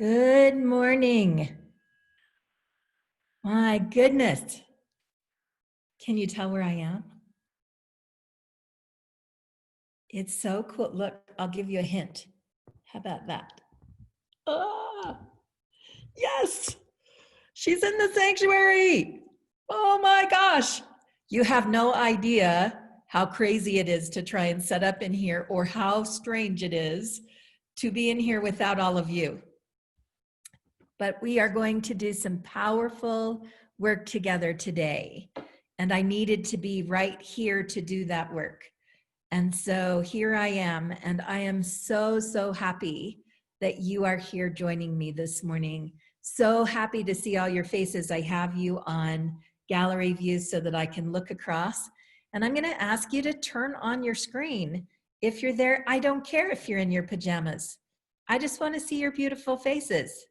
Good morning. My goodness. Can you tell where I am? It's so cool. Look, I'll give you a hint. How about that? Ah, yes, she's in the sanctuary. Oh my gosh. You have no idea how crazy it is to try and set up in here, or how strange it is to be in here without all of you. But we are going to do some powerful work together today. And I needed to be right here to do that work. And so here I am, and I am so happy that you are here joining me this morning. So happy to see all your faces. I have you on gallery view so that I can look across. And I'm gonna ask you to turn on your screen. If you're there, I don't care if you're in your pajamas. I just wanna see your beautiful faces.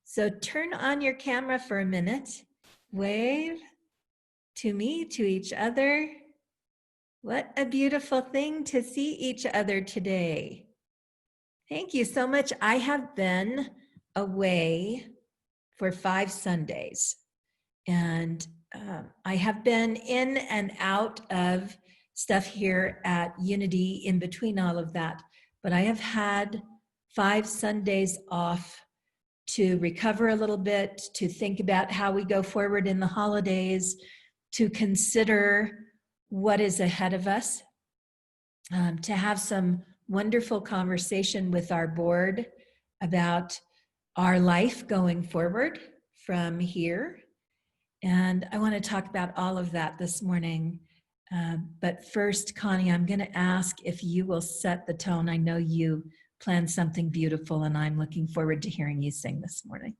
So turn on your camera for a minute. Wave to me, to each other. What a beautiful thing to see each other today. Thank you so much. I have been away for 5 Sundays, and I have been in and out of stuff here at Unity in between all of that, but I have had 5 Sundays off to recover a little bit, to think about how we go forward in the holidays, to consider what is ahead of us, to have some wonderful conversation with our board about our life going forward from here. And I want to talk about all of that this morning. But first, Connie, I'm going to ask if you will set the tone. I know you planned something beautiful, and I'm looking forward to hearing you sing this morning.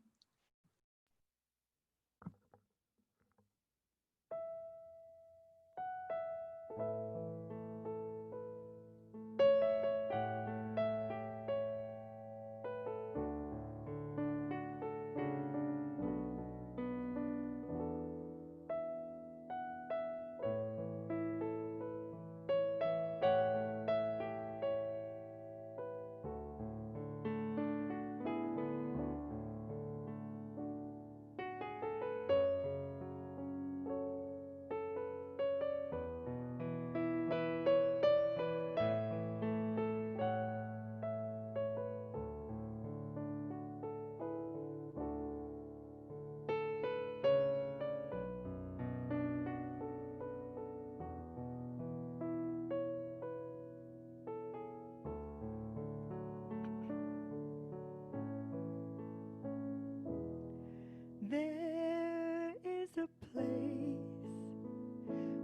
There is a place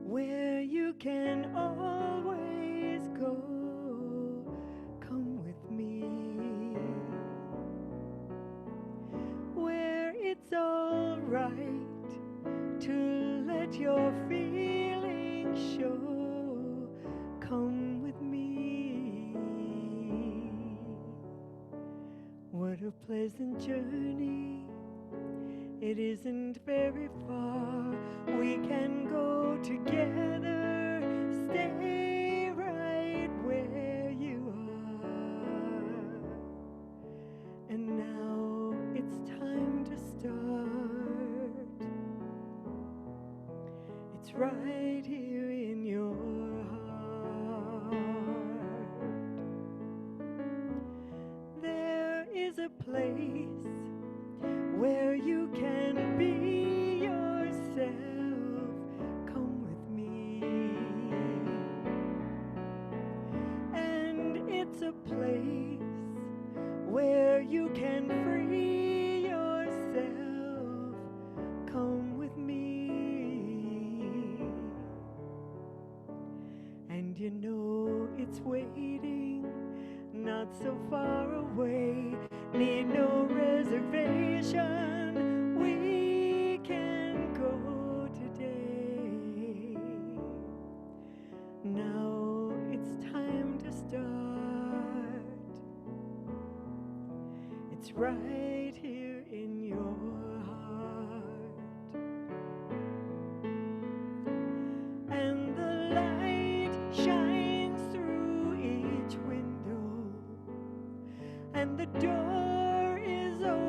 where you can always go. Come with me, where it's all right to let your feelings show. Come with me. What a pleasant journey. It isn't very far. We can go together. Stay right where you are. And now it's time to start. It's right here in your heart. There is a place where you can be yourself. Come with me. And it's a place where you can free yourself. Come with me. And you know it's waiting, not so far away. Need no reservation, we can go today. Now it's time to start. It's right here in your heart. And the light shines through each window, and the door is open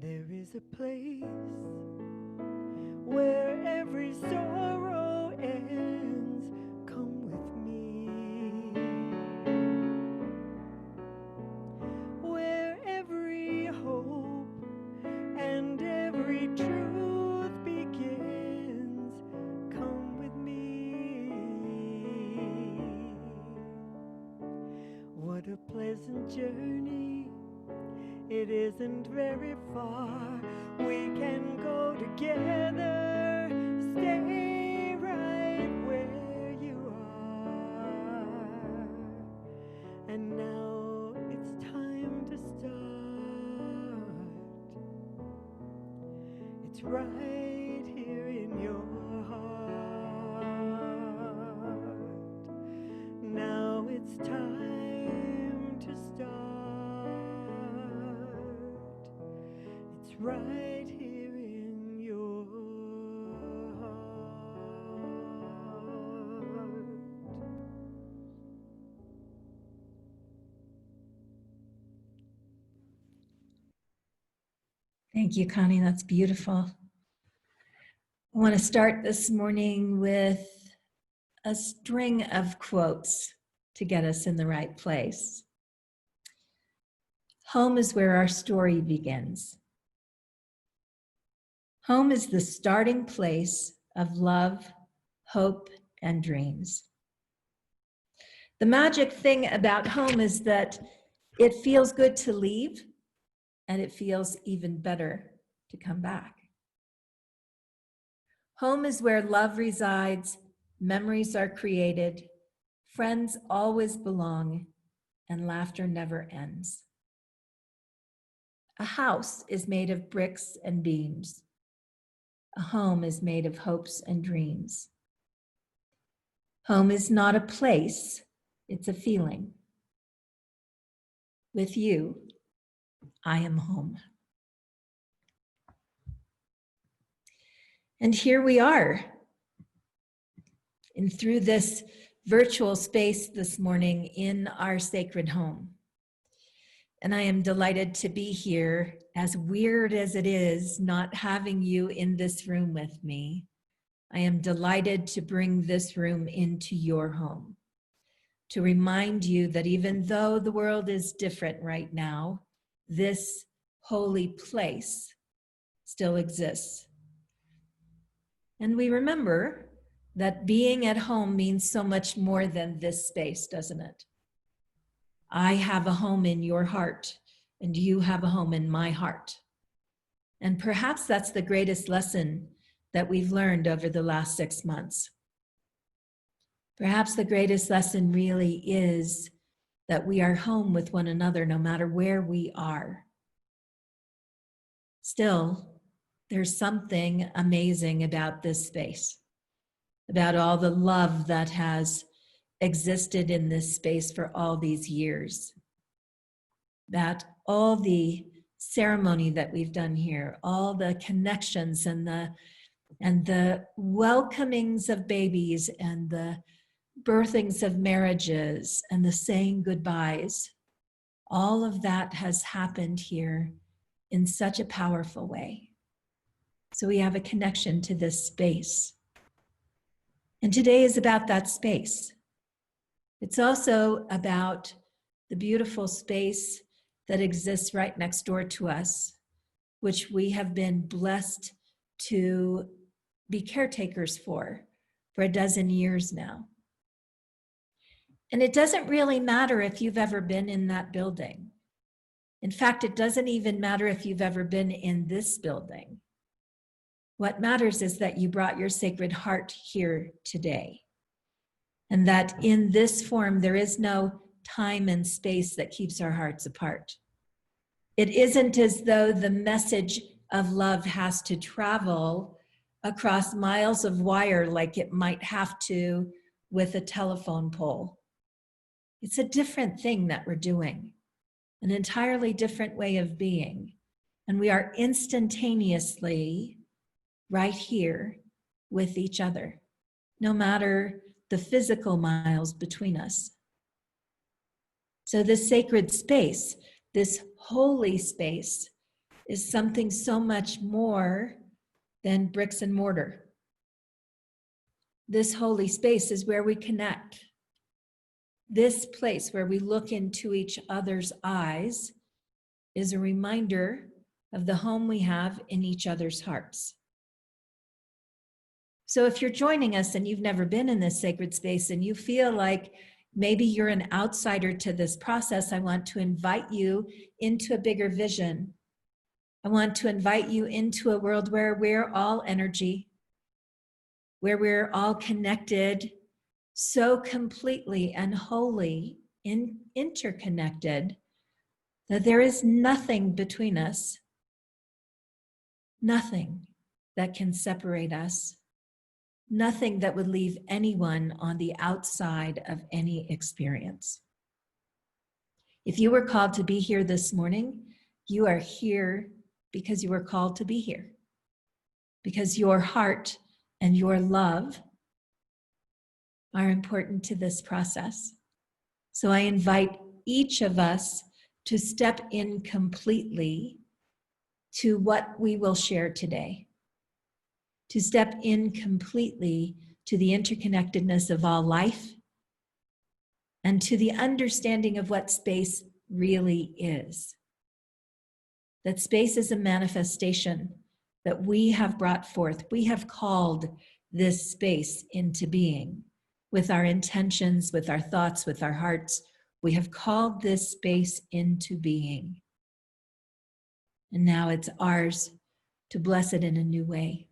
There is a place where every sorrow ends. Come with me. Where every hope and every truth begins. Come with me. What a pleasant journey. It isn't very far. We can go together. Stay right where you are. And now it's time to start. It's right here in your heart. Now it's time to start. It's right here in your heart. Thank you, Connie. That's beautiful. I want to start this morning with a string of quotes to get us in the right place. Home is where our story begins. Home is the starting place of love, hope, and dreams. The magic thing about home is that it feels good to leave, and it feels even better to come back. Home is where love resides, memories are created, friends always belong, and laughter never ends. A house is made of bricks and beams. A home is made of hopes and dreams. Home is not a place, it's a feeling. With you, I am home. And here we are, and through this virtual space this morning in our sacred home. And I am delighted to be here, as weird as it is not having you in this room with me. I am delighted to bring this room into your home, to remind you that even though the world is different right now, this holy place still exists. And we remember that being at home means so much more than this space, doesn't it? I have a home in your heart, and you have a home in my heart. And perhaps that's the greatest lesson that we've learned over the last 6 months. Perhaps the greatest lesson really is that we are home with one another no matter where we are. Still, there's something amazing about this space, about all the love that has existed in this space for all these years, that all the ceremony that we've done here, all the connections and the welcomings of babies and the birthings of marriages and the saying goodbyes, all of that has happened here in such a powerful way. So we have a connection to this space. And today is about that space. It's also about the beautiful space that exists right next door to us, which we have been blessed to be caretakers for a dozen years now. And it doesn't really matter if you've ever been in that building. In fact, it doesn't even matter if you've ever been in this building. What matters is that you brought your sacred heart here today. And that in this form, there is no time and space that keeps our hearts apart. It isn't as though the message of love has to travel across miles of wire like it might have to with a telephone pole. It's a different thing that we're doing, an entirely different way of being. And we are instantaneously right here with each other, no matter the physical miles between us. So this sacred space, this holy space, is something so much more than bricks and mortar. This holy space is where we connect. This place where we look into each other's eyes is a reminder of the home we have in each other's hearts. So if you're joining us and you've never been in this sacred space and you feel like maybe you're an outsider to this process, I want to invite you into a bigger vision. I want to invite you into a world where we're all energy, where we're all connected so completely and wholly interconnected that there is nothing between us, nothing that can separate us, nothing that would leave anyone on the outside of any experience. If you were called to be here this morning, you are here because you were called to be here, because your heart and your love are important to this process. So I invite each of us to step in completely to what we will share today, to step in completely to the interconnectedness of all life and to the understanding of what space really is. That space is a manifestation that we have brought forth. We have called this space into being with our intentions, with our thoughts, with our hearts. We have called this space into being. And now it's ours to bless it in a new way.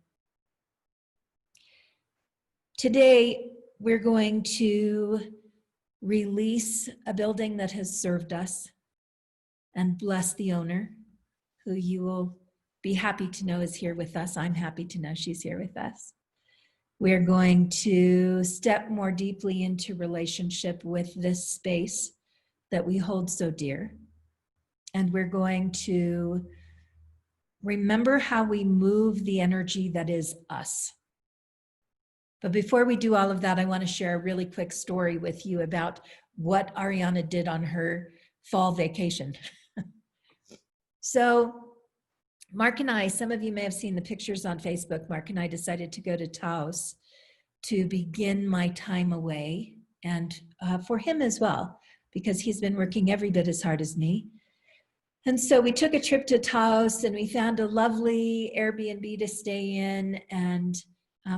Today, we're going to release a building that has served us and bless the owner, who you will be happy to know is here with us. I'm happy to know she's here with us. We're going to step more deeply into relationship with this space that we hold so dear. And we're going to remember how we move the energy that is us. But before we do all of that, I want to share a really quick story with you about what Ariana did on her fall vacation. So Mark and I, some of you may have seen the pictures on Facebook, Mark and I decided to go to Taos to begin my time away, and for him as well, because he's been working every bit as hard as me. And so we took a trip to Taos and we found a lovely Airbnb to stay in, and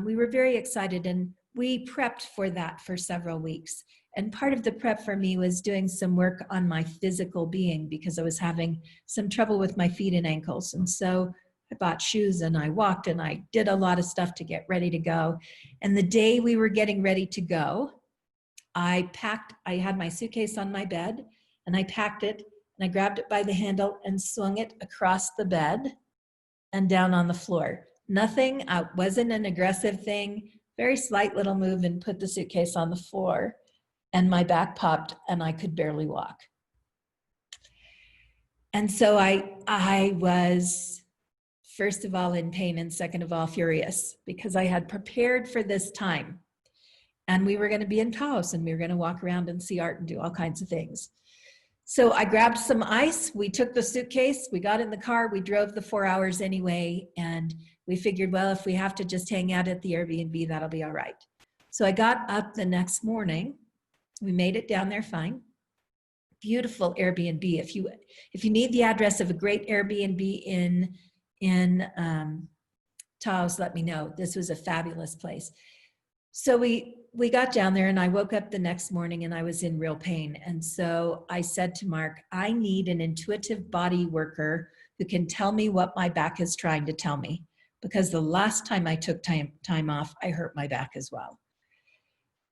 we were very excited, and we prepped for that for several weeks. And part of the prep for me was doing some work on my physical being because I was having some trouble with my feet and ankles. And so I bought shoes and I walked and I did a lot of stuff to get ready to go. And the day we were getting ready to go, I had my suitcase on my bed and I packed it and I grabbed it by the handle and swung it across the bed and down on the floor. Nothing, wasn't an aggressive thing, very slight little move, and put the suitcase on the floor. And my back popped and I could barely walk. And so I was, first of all, in pain, and second of all, furious, because I had prepared for this time. And we were going to be in Taos and we were going to walk around and see art and do all kinds of things. So I grabbed some ice, we took the suitcase, we got in the car, we drove the 4 hours anyway, and we figured, well, if we have to just hang out at the Airbnb, that'll be all right. So I got up the next morning. We made it down there fine. Beautiful Airbnb. If you need the address of a great Airbnb in Taos, let me know. This was a fabulous place. So we got down there and I woke up the next morning and I was in real pain. And so I said to Mark, I need an intuitive body worker who can tell me what my back is trying to tell me. Because the last time I took time off, I hurt my back as well.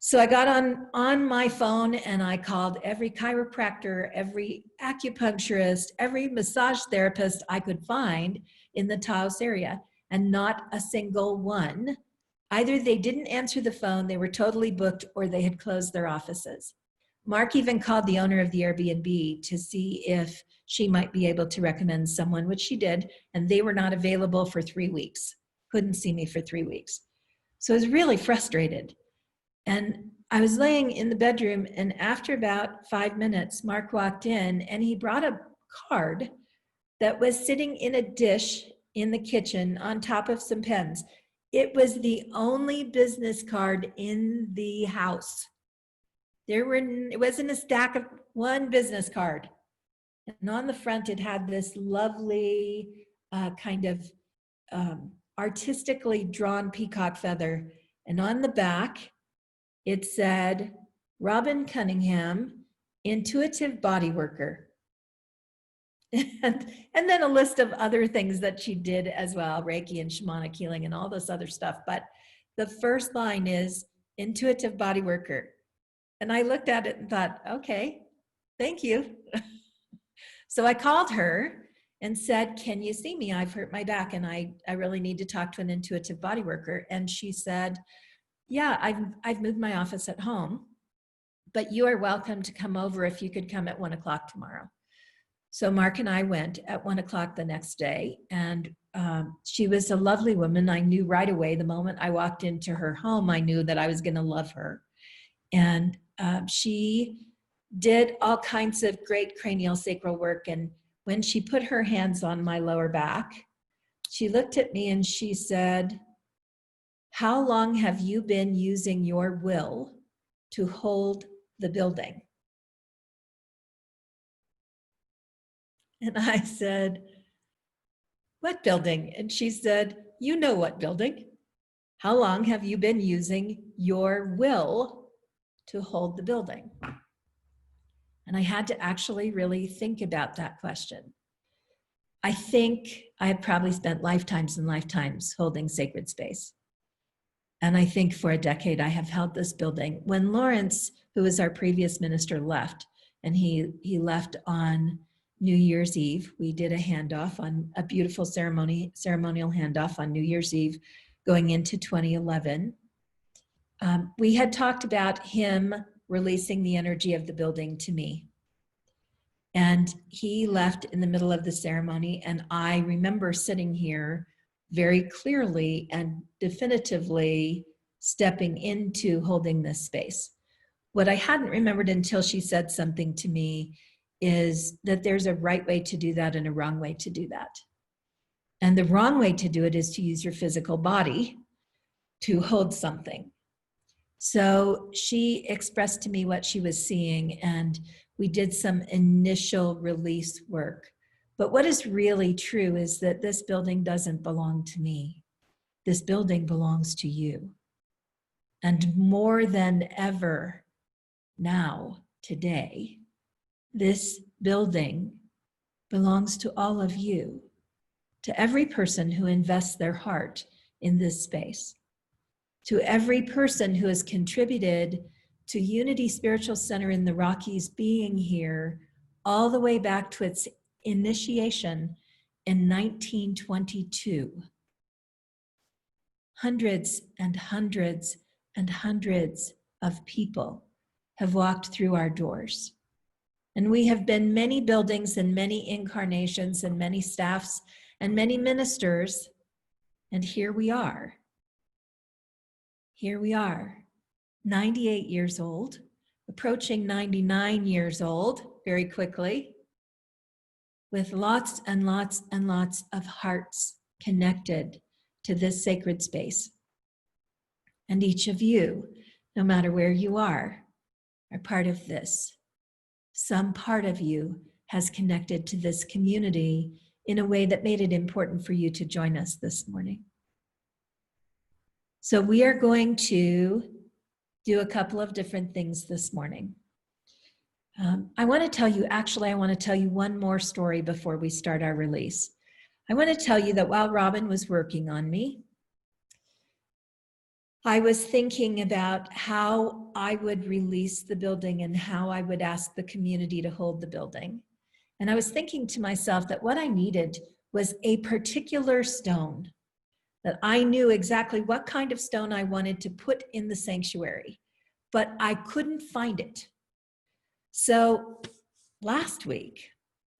So I got on my phone and I called every chiropractor, every acupuncturist, every massage therapist I could find in the Taos area, and not a single one. Either they didn't answer the phone, they were totally booked, or they had closed their offices. Mark even called the owner of the Airbnb to see if she might be able to recommend someone, which she did, and they were not available for 3 weeks. Couldn't see me for 3 weeks. So I was really frustrated. And I was laying in the bedroom, and after about 5 minutes, Mark walked in and he brought a card that was sitting in a dish in the kitchen on top of some pens. It was the only business card in the house. It wasn't a stack of one business card. And on the front, it had this lovely kind of artistically drawn peacock feather. And on the back, it said, Robin Cunningham, intuitive body worker. And then a list of other things that she did as well, Reiki and shamanic healing and all this other stuff. But the first line is intuitive body worker. And I looked at it and thought, okay, thank you. So I called her and said, can you see me? I've hurt my back and I really need to talk to an intuitive body worker. And she said, yeah, I've moved my office at home, but you are welcome to come over if you could come at 1 o'clock tomorrow. So Mark and I went at 1 o'clock the next day, and she was a lovely woman. I knew right away, the moment I walked into her home, I knew that I was going to love her. And she did all kinds of great cranial sacral work. And when she put her hands on my lower back, she looked at me and she said, how long have you been using your will to hold the building? And I said, what building? And she said, you know what building. How long have you been using your will to hold the building? And I had to actually really think about that question. I think I have probably spent lifetimes and lifetimes holding sacred space. And I think for a decade I have held this building. When Lawrence, who was our previous minister, left, and he left on New Year's Eve, we did a handoff on a beautiful ceremonial handoff on New Year's Eve going into 2011. We had talked about him releasing the energy of the building to me. And he left in the middle of the ceremony. And I remember sitting here very clearly and definitively stepping into holding this space. What I hadn't remembered until she said something to me is that there's a right way to do that and a wrong way to do that. And the wrong way to do it is to use your physical body to hold something. So she expressed to me what she was seeing, and we did some initial release work. But what is really true is that this building doesn't belong to me. This building belongs to you. And more than ever now, today, this building belongs to all of you, to every person who invests their heart in this space, to every person who has contributed to Unity Spiritual Center in the Rockies being here all the way back to its initiation in 1922. Hundreds and hundreds and hundreds of people have walked through our doors. And we have been many buildings and many incarnations and many staffs and many ministers. And here we are. Here we are, 98 years old, approaching 99 years old very quickly, with lots and lots and lots of hearts connected to this sacred space. And each of you, no matter where you are part of this. Some part of you has connected to this community in a way that made it important for you to join us this morning. So we are going to do a couple of different things this morning. I want to tell you one more story before we start our release. I want to tell you that while Robin was working on me, I was thinking about how I would release the building and how I would ask the community to hold the building. And I was thinking to myself that what I needed was a particular stone, that I knew exactly what kind of stone I wanted to put in the sanctuary, but I couldn't find it. So last week,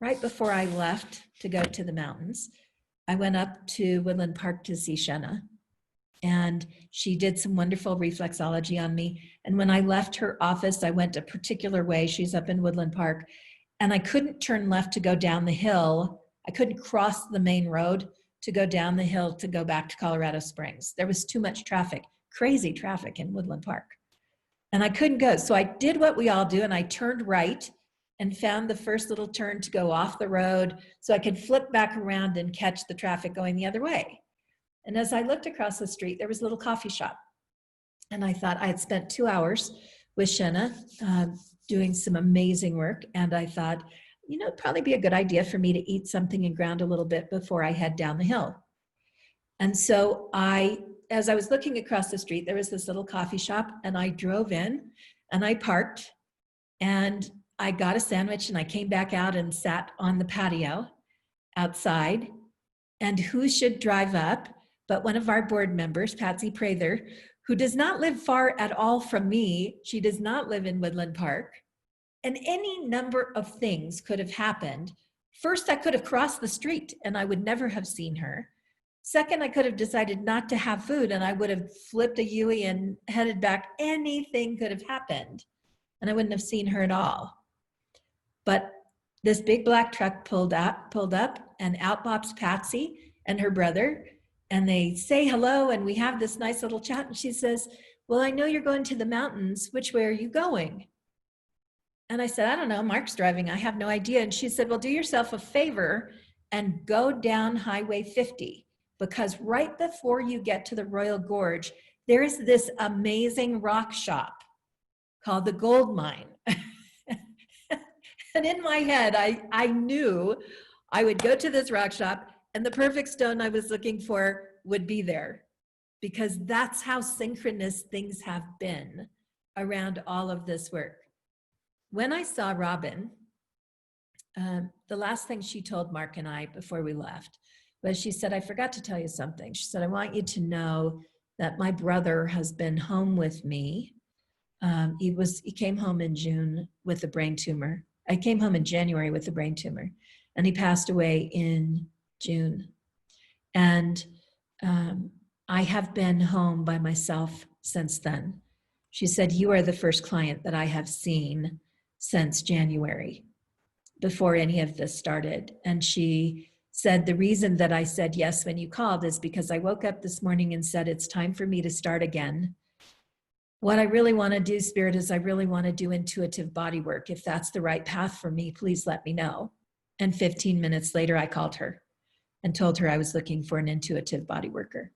right before I left to go to the mountains, I went up to Woodland Park to see Shenna, and she did some wonderful reflexology on me. And when I left her office, I went a particular way. She's up in Woodland Park, and I couldn't turn left to go down the hill I couldn't cross the main road to go down the hill to go back to Colorado Springs. There was too much traffic, crazy traffic in Woodland Park. And I couldn't go. So I did what we all do, and I turned right and found the first little turn to go off the road so I could flip back around and catch the traffic going the other way. And as I looked across the street, there was a little coffee shop. And I thought I had spent 2 hours with Shenna doing some amazing work. And I thought, you know, it'd probably be a good idea for me to eat something and ground a little bit before I head down the hill. And so as I was looking across the street, there was this little coffee shop, and I drove in and I parked and I got a sandwich, and I came back out and sat on the patio outside. And who should drive up but one of our board members, Patsy Prather, who does not live far at all from me. She does not live in Woodland Park. And any number of things could have happened. First, I could have crossed the street and I would never have seen her. Second, I could have decided not to have food and I would have flipped a Yui and headed back. Anything could have happened and I wouldn't have seen her at all. But this big black truck pulled up and out pops Patsy and her brother, and they say hello, and we have this nice little chat, and she says, well, I know you're going to the mountains. Which way are you going? And I said, I don't know, Mark's driving, I have no idea. And she said, well, do yourself a favor and go down Highway 50, because right before you get to the Royal Gorge, there's this amazing rock shop called the Gold Mine. And in my head, I knew I would go to this rock shop and the perfect stone I was looking for would be there, because that's how synchronous things have been around all of this work. When I saw Robin, the last thing she told Mark and I before we left was, she said, I forgot to tell you something. She said, I want you to know that my brother has been home with me. He came home in June with a brain tumor. I came home in January with a brain tumor, and he passed away in June. And I have been home by myself since then. She said, you are the first client that I have seen since January, before any of this started. And she said, the reason that I said yes when you called is because I woke up this morning and said, it's time for me to start again. What I really want to do, Spirit, is I really want to do intuitive body work. If that's the right path for me, please let me know. And 15 minutes later, I called her and told her I was looking for an intuitive body worker.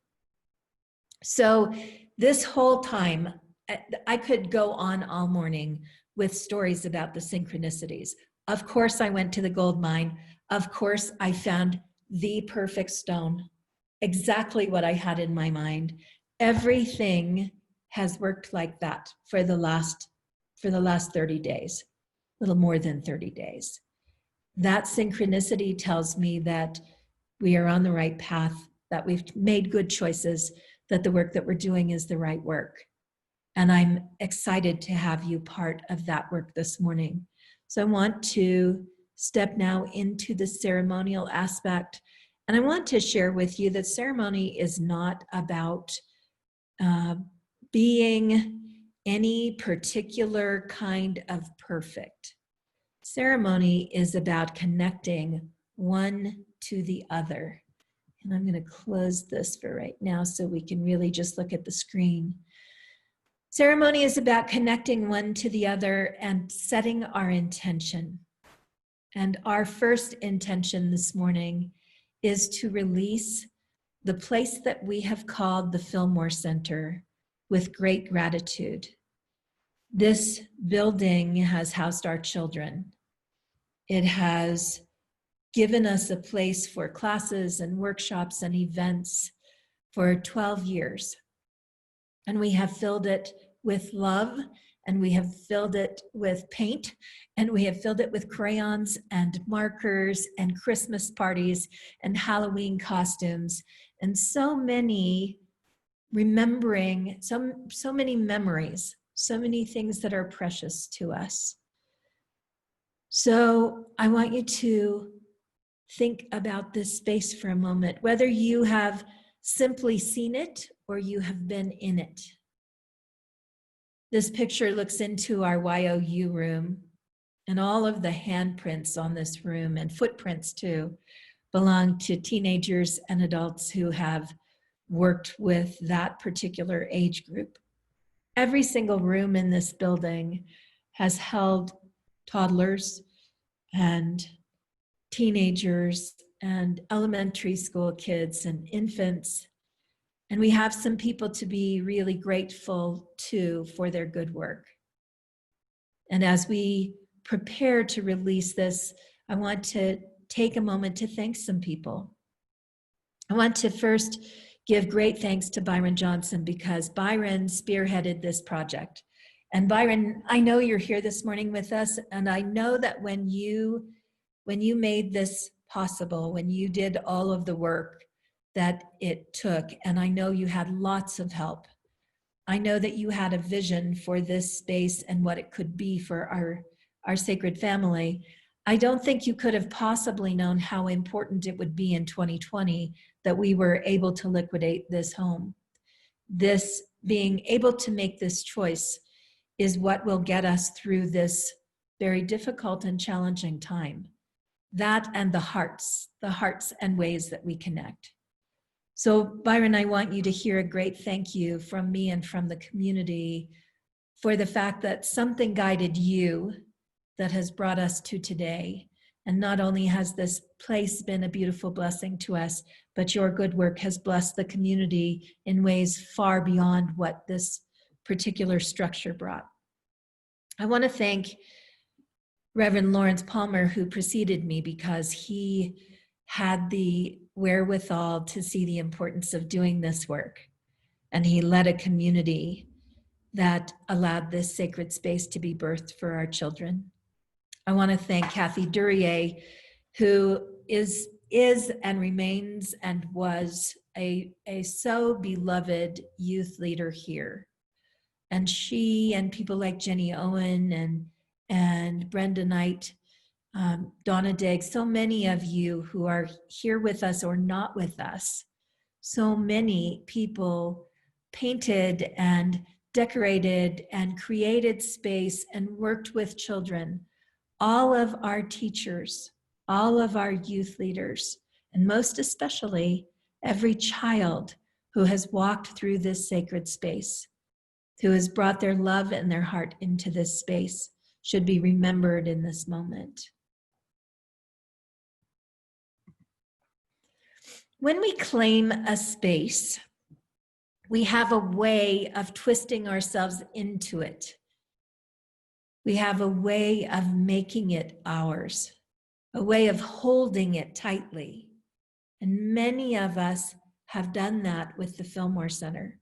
So this whole time, I could go on all morning with stories about the synchronicities. Of course, I went to the gold mine. Of course, I found the perfect stone, exactly what I had in my mind. Everything has worked like that for the last 30 days, a little more than 30 days. That synchronicity tells me that we are on the right path, that we've made good choices, that the work that we're doing is the right work. And I'm excited to have you part of that work this morning. So I want to step now into the ceremonial aspect. And I want to share with you that ceremony is not about being any particular kind of perfect. Ceremony is about connecting one to the other. And I'm going to close this for right now so we can really just look at the screen. Ceremony is about connecting one to the other and setting our intention. And our first intention this morning is to release the place that we have called the Fillmore Center with great gratitude. This building has housed our children. It has given us a place for classes and workshops and events for 12 years. And we have filled it with love, and we have filled it with paint, and we have filled it with crayons and markers and Christmas parties and Halloween costumes, and so many remembering, so many memories, so many things that are precious to us. So I want you to think about this space for a moment, whether you have simply seen it or you have been in it. This picture looks into our YOU room, and all of the handprints on this room, and footprints too, belong to teenagers and adults who have worked with that particular age group. Every single room in this building has held toddlers and teenagers and elementary school kids and infants. And we have some people to be really grateful to for their good work. And as we prepare to release this, I want to take a moment to thank some people. I want to first give great thanks to Byron Johnson because Byron spearheaded this project. And Byron, I know you're here this morning with us, and I know that when you made this possible, when you did all of the work that it took, and I know you had lots of help, I know that you had a vision for this space and what it could be for our sacred family. I don't think you could have possibly known how important it would be in 2020 that we were able to liquidate this home. This being able to make this choice is what will get us through this very difficult and challenging time. That and the hearts and ways that we connect. So Byron, I want you to hear a great thank you from me and from the community for the fact that something guided you that has brought us to today. And not only has this place been a beautiful blessing to us, but your good work has blessed the community in ways far beyond what this particular structure brought. I want to thank Reverend Lawrence Palmer, who preceded me, because he had the wherewithal to see the importance of doing this work. And he led a community that allowed this sacred space to be birthed for our children. I want to thank Kathy Duryea, who is and remains and was a so beloved youth leader here. And she and people like Jenny Owen and Brenda Knight, Donna Diggs, so many of you who are here with us or not with us, so many people painted and decorated and created space and worked with children. All of our teachers, all of our youth leaders, and most especially every child who has walked through this sacred space, who has brought their love and their heart into this space, should be remembered in this moment. When we claim a space, we have a way of twisting ourselves into it. We have a way of making it ours, a way of holding it tightly. And many of us have done that with the Fillmore Center.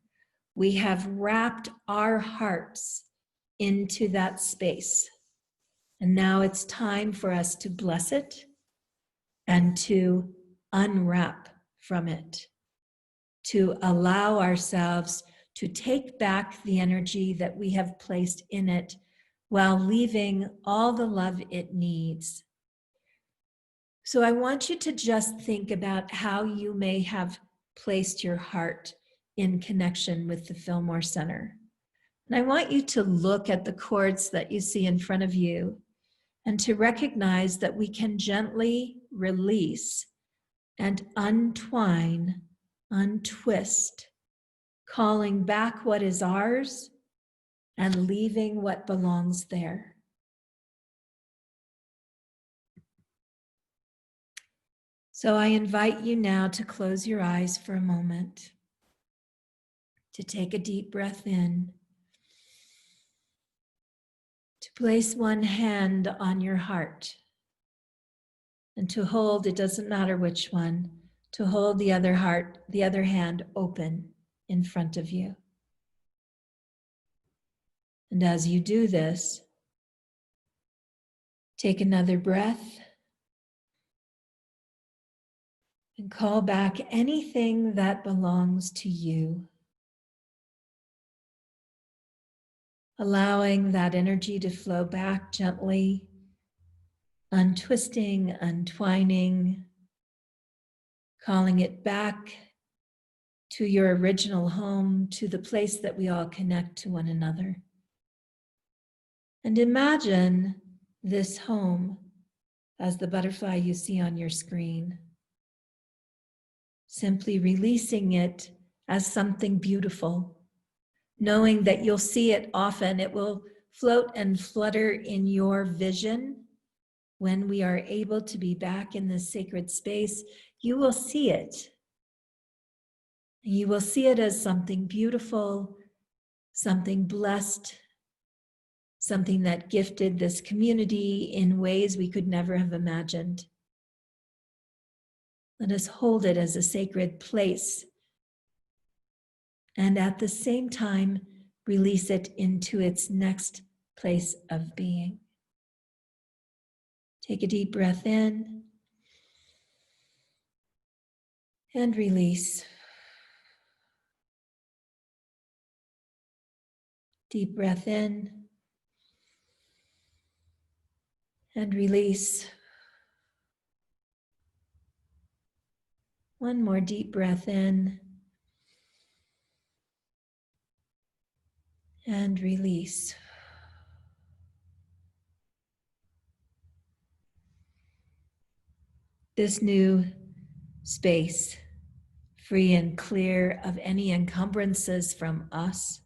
We have wrapped our hearts into that space. And now it's time for us to bless it and to unwrap from it, to allow ourselves to take back the energy that we have placed in it while leaving all the love it needs. So I want you to just think about how you may have placed your heart in connection with the Fillmore Center. And I want you to look at the cords that you see in front of you and to recognize that we can gently release and untwine, untwist, calling back what is ours and leaving what belongs there. So I invite you now to close your eyes for a moment, to take a deep breath in, to place one hand on your heart, and to hold, it doesn't matter which one, to hold the other hand open in front of you. And as you do this, take another breath and call back anything that belongs to you. Allowing that energy to flow back gently, untwisting, untwining, calling it back to your original home, to the place that we all connect to one another. And imagine this home as the butterfly you see on your screen. simply releasing it as something beautiful, knowing that you'll see it often. It will float and flutter in your vision. When we are able to be back in this sacred space, you will see it. You will see it as something beautiful, something blessed, something that gifted this community in ways we could never have imagined. Let us hold it as a sacred place, and at the same time, release it into its next place of being. Take a deep breath in and release. Deep breath in and release. One more deep breath in and release. This new space, free and clear of any encumbrances from us,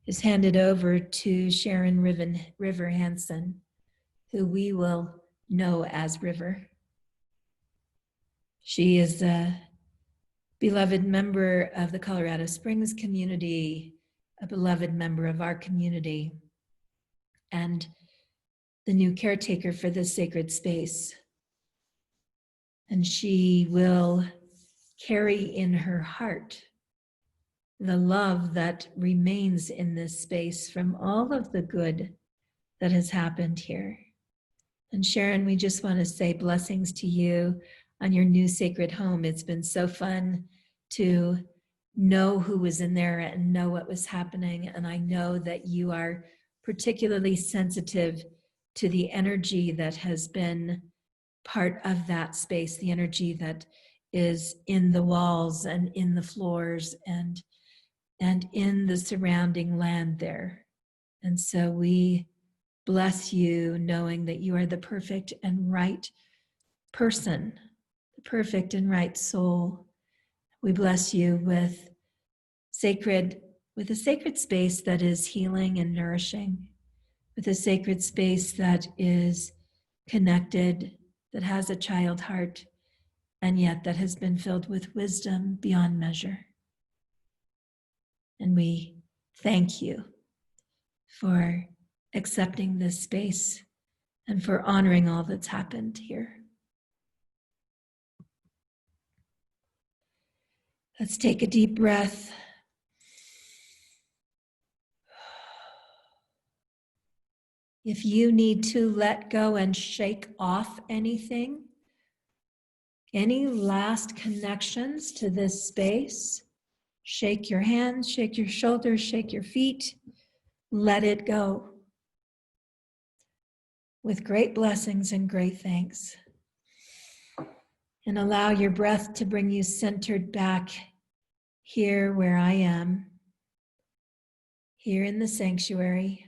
is handed over to Sharon River Hansen, who we will know as River. She is a beloved member of the Colorado Springs community, a beloved member of our community, and the new caretaker for this sacred space. And she will carry in her heart the love that remains in this space from all of the good that has happened here. And Sharon, we just want to say blessings to you on your new sacred home. It's been so fun to know who was in there and know what was happening. And I know that you are particularly sensitive to the energy that has been part of that space, the energy that is in the walls and in the floors and in the surrounding land there. And so we bless you, knowing that you are the perfect and right person, the perfect and right soul. We bless you with a sacred space that is healing and nourishing, with a sacred space that is connected, that has a child heart, and yet that has been filled with wisdom beyond measure. And we thank you for accepting this space and for honoring all that's happened here. Let's take a deep breath. If you need to let go and shake off anything, any last connections to this space, shake your hands, shake your shoulders, shake your feet, let it go with great blessings and great thanks. And allow your breath to bring you centered back here where I am, here in the sanctuary,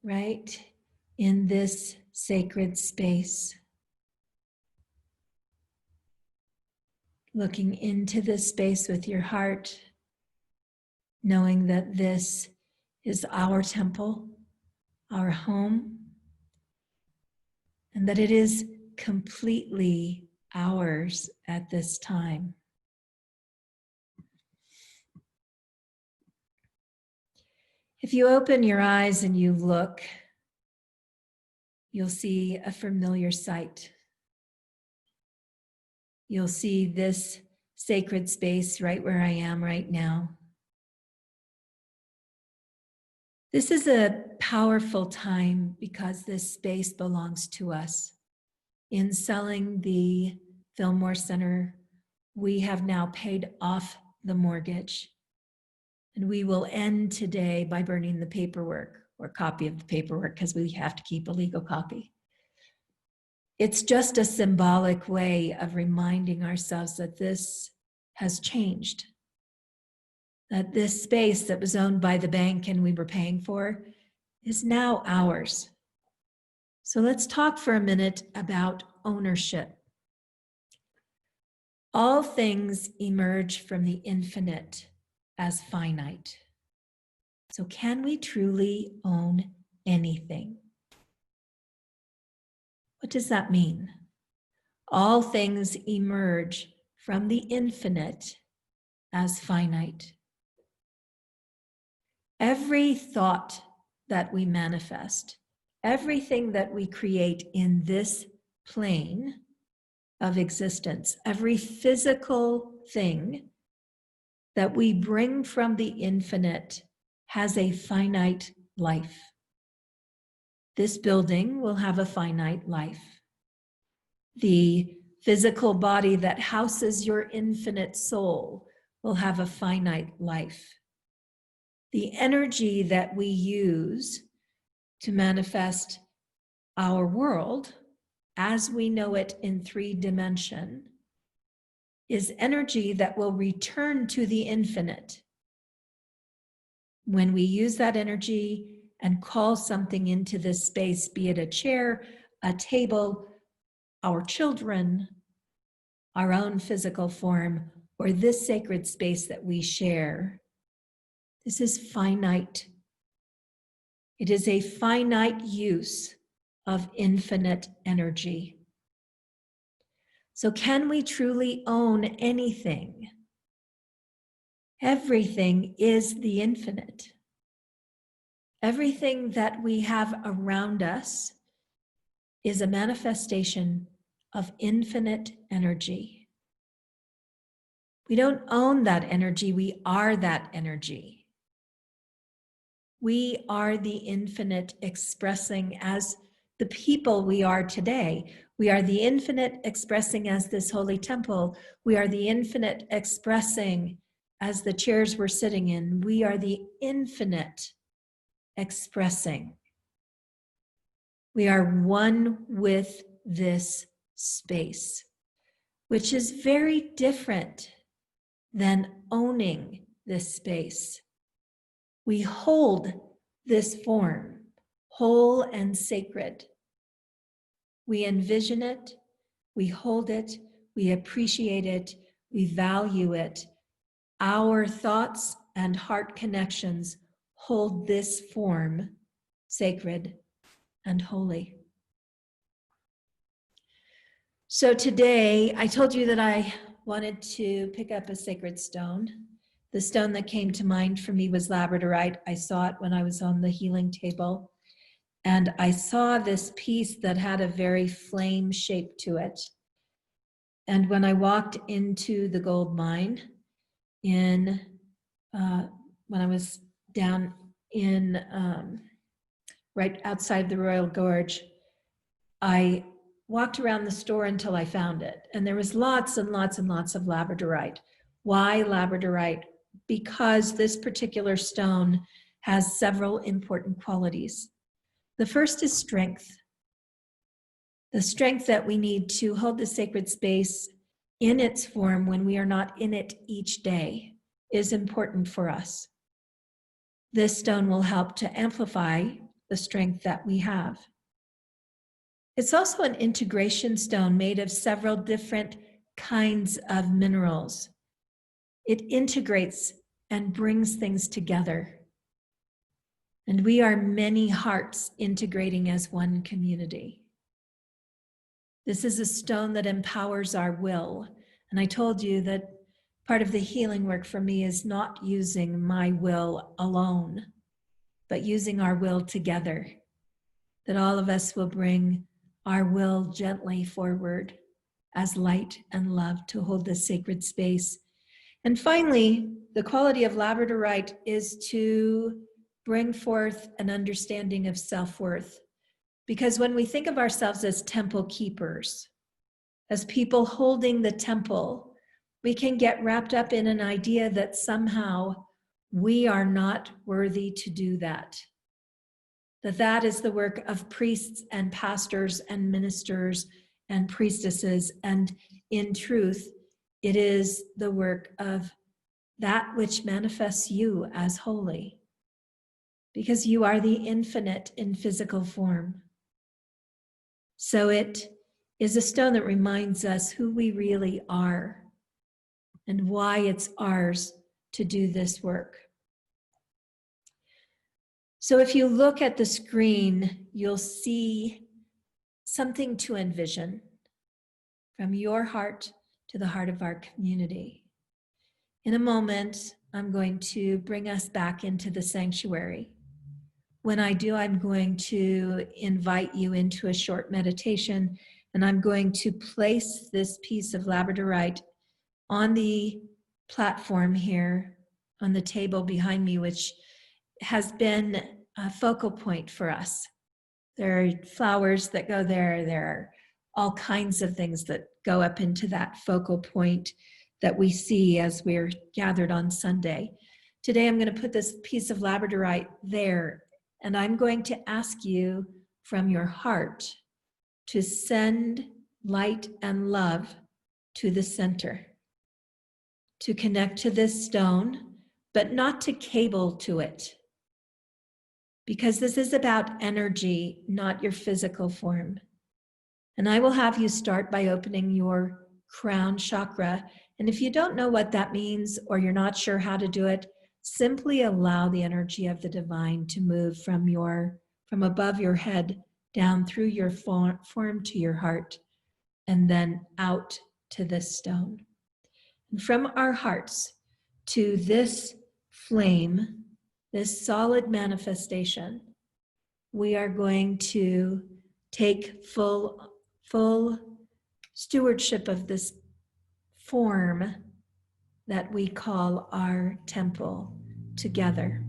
right in this sacred space. Looking into this space with your heart, knowing that this is our temple, our home, and that it is completely ours at this time. If you open your eyes and you look, you'll see a familiar sight. You'll see this sacred space right where I am right now. This is a powerful time because this space belongs to us. In selling the Fillmore Center, we have now paid off the mortgage. And we will end today by burning the paperwork or copy of the paperwork because we have to keep a legal copy. It's just a symbolic way of reminding ourselves that this has changed. That this space that was owned by the bank and we were paying for is now ours. So let's talk for a minute about ownership. All things emerge from the infinite as finite. So can we truly own anything? What does that mean? All things emerge from the infinite as finite. Every thought that we manifest, everything that we create in this plane of existence, every physical thing that we bring from the infinite has a finite life. This building will have a finite life. The physical body that houses your infinite soul will have a finite life. The energy that we use to manifest our world as we know it in 3D is energy that will return to the infinite. When we use that energy and call something into this space, be it a chair, a table, our children, our own physical form, or this sacred space that we share, this is finite. It is a finite use of infinite energy. So can we truly own anything? Everything is the infinite. Everything that we have around us is a manifestation of infinite energy. We don't own that energy, we are that energy. We are the infinite expressing as the people we are today. We are the infinite expressing as this holy temple. We are the infinite expressing as the chairs we're sitting in. We are the infinite expressing. We are one with this space, which is very different than owning this space. We hold this form, whole and sacred. We envision it, we hold it, we appreciate it, we value it. Our thoughts and heart connections hold this form sacred and holy. So today, I told you that I wanted to pick up a sacred stone. The stone that came to mind for me was labradorite. I saw it when I was on the healing table. And I saw this piece that had a very flame shape to it. And when I walked into the gold mine when I was down in right outside the Royal Gorge, I walked around the store until I found it. And there was lots and lots and lots of labradorite. Why labradorite? Because this particular stone has several important qualities. The first is strength. The strength that we need to hold the sacred space in its form when we are not in it each day is important for us. This stone will help to amplify the strength that we have. It's also an integration stone made of several different kinds of minerals. It integrates and brings things together. And we are many hearts integrating as one community. This is a stone that empowers our will. And I told you that part of the healing work for me is not using my will alone, but using our will together. That all of us will bring our will gently forward as light and love to hold this sacred space. And finally, the quality of labradorite is to bring forth an understanding of self-worth. Because when we think of ourselves as temple keepers, as people holding the temple, we can get wrapped up in an idea that somehow we are not worthy to do that. That is the work of priests and pastors and ministers and priestesses. And in truth, it is the work of that which manifests you as holy, because you are the infinite in physical form. So it is a stone that reminds us who we really are and why it's ours to do this work. So if you look at the screen, you'll see something to envision from your heart to the heart of our community. In a moment, I'm going to bring us back into the sanctuary. When I do, I'm going to invite you into a short meditation, and I'm going to place this piece of labradorite on the platform here on the table behind me, which has been a focal point for us. There are flowers that go there. There are all kinds of things that go up into that focal point that we see as we're gathered on Sunday. Today, I'm going to put this piece of labradorite there, and I'm going to ask you from your heart to send light and love to the center, to connect to this stone, but not to cable to it, because this is about energy, not your physical form. And I will have you start by opening your crown chakra. And if you don't know what that means, or you're not sure how to do it, simply allow the energy of the divine to move from above your head down through your form to your heart, and then out to this stone. And from our hearts to this flame, this solid manifestation, we are going to take full stewardship of this form that we call our temple together.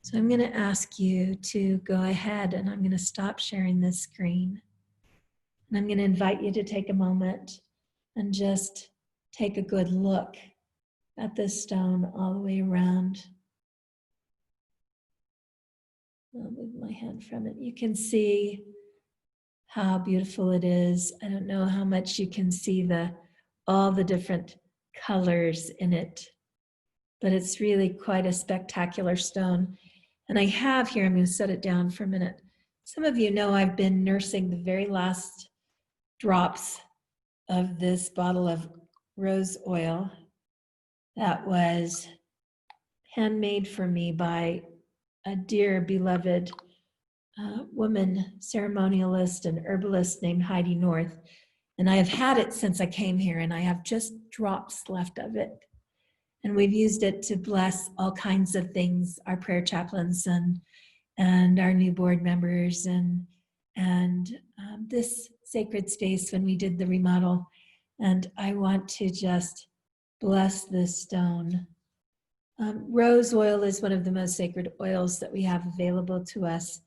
So I'm going to ask you to go ahead, and I'm going to stop sharing this screen. And I'm going to invite you to take a moment and just take a good look at this stone all the way around. I'll move my hand from it. You can see how beautiful it is. I don't know how much you can see all the different colors in it, but it's really quite a spectacular stone. And I have here, I'm going to set it down for a minute. Some of you know I've been nursing the very last drops of this bottle of rose oil that was handmade for me by a dear beloved woman, ceremonialist and herbalist named Heidi North. And I have had it since I came here, and I have just drops left of it. And we've used it to bless all kinds of things, our prayer chaplains and our new board members and this sacred space when we did the remodel. And I want to just bless this stone. Rose oil is one of the most sacred oils that we have available to us.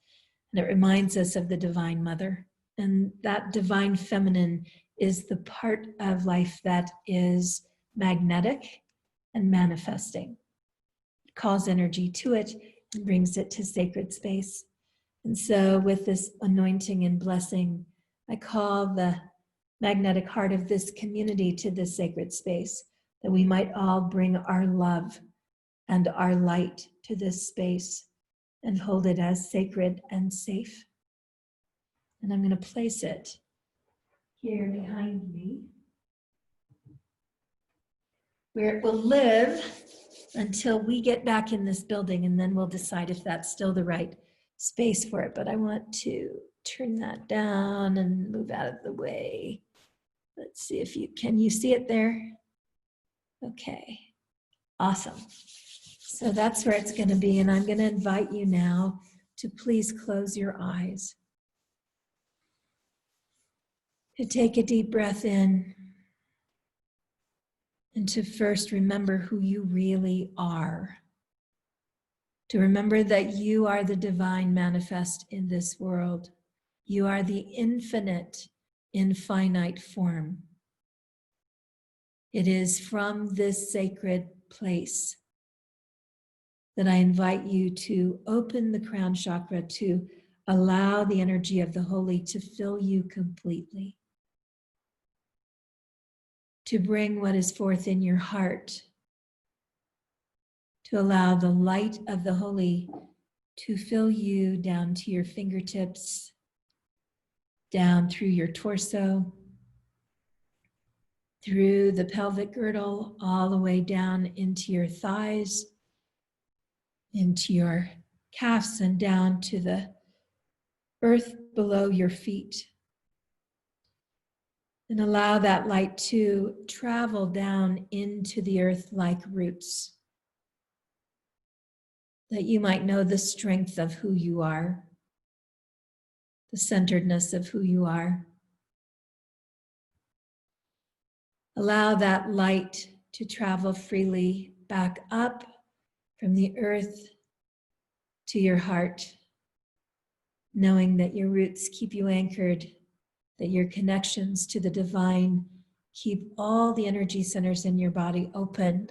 And it reminds us of the Divine Mother. And that divine feminine is the part of life that is magnetic and manifesting. It calls energy to it and brings it to sacred space. And so with this anointing and blessing, I call the magnetic heart of this community to this sacred space, that we might all bring our love and our light to this space and hold it as sacred and safe. And I'm going to place it here behind me, where it will live until we get back in this building, and then we'll decide if that's still the right space for it. But I want to turn that down and move out of the way. Let's see if can you see it there? Okay, awesome. So that's where it's going to be, and I'm going to invite you now to please close your eyes, to take a deep breath in, and to first remember who you really are. To remember that you are the divine manifest in this world. You are the infinite in finite form. It is from this sacred place that I invite you to open the crown chakra, to allow the energy of the holy to fill you completely, to bring what is forth in your heart, to allow the light of the holy to fill you down to your fingertips, down through your torso, through the pelvic girdle, all the way down into your thighs, into your calves, and down to the earth below your feet. And allow that light to travel down into the earth like roots, that you might know the strength of who you are, the centeredness of who you are. Allow that light to travel freely back up from the earth to your heart, knowing that your roots keep you anchored, that your connections to the divine keep all the energy centers in your body open.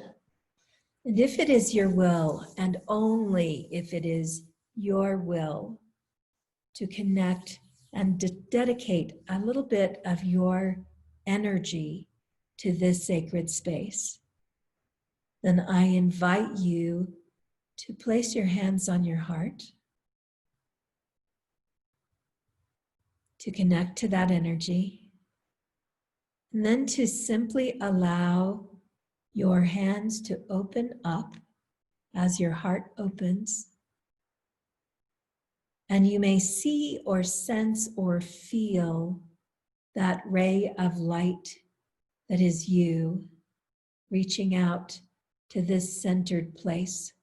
And if it is your will, and only if it is your will, to connect and dedicate a little bit of your energy to this sacred space, then I invite you to place your hands on your heart, to connect to that energy, and then to simply allow your hands to open up as your heart opens. And you may see or sense or feel that ray of light that is you reaching out to this centered place,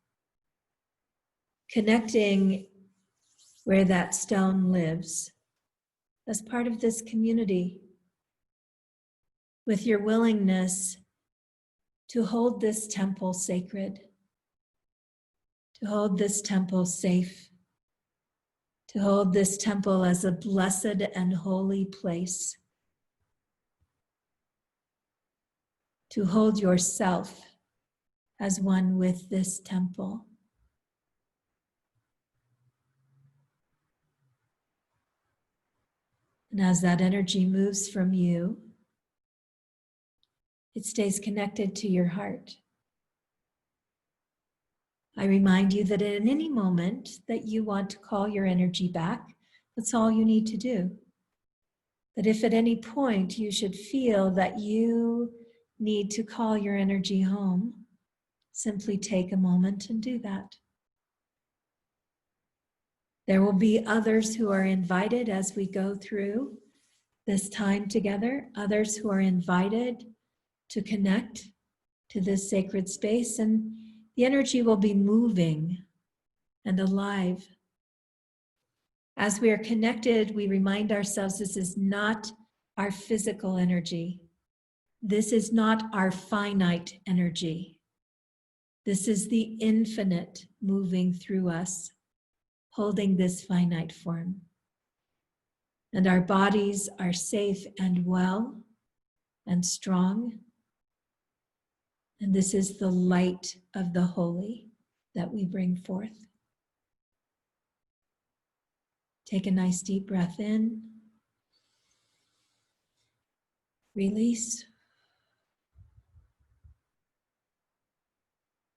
connecting where that stone lives as part of this community, with your willingness to hold this temple sacred, to hold this temple safe, to hold this temple as a blessed and holy place, to hold yourself as one with this temple. And as that energy moves from you, it stays connected to your heart. I remind you that at any moment that you want to call your energy back, that's all you need to do. That if at any point you should feel that you need to call your energy home, simply take a moment and do that. There will be others who are invited as we go through this time together, others who are invited to connect to this sacred space, and the energy will be moving and alive. As we are connected, we remind ourselves this is not our physical energy. This is not our finite energy. This is the infinite moving through us, holding this finite form. And our bodies are safe and well and strong. And this is the light of the holy that we bring forth. Take a nice deep breath in. Release.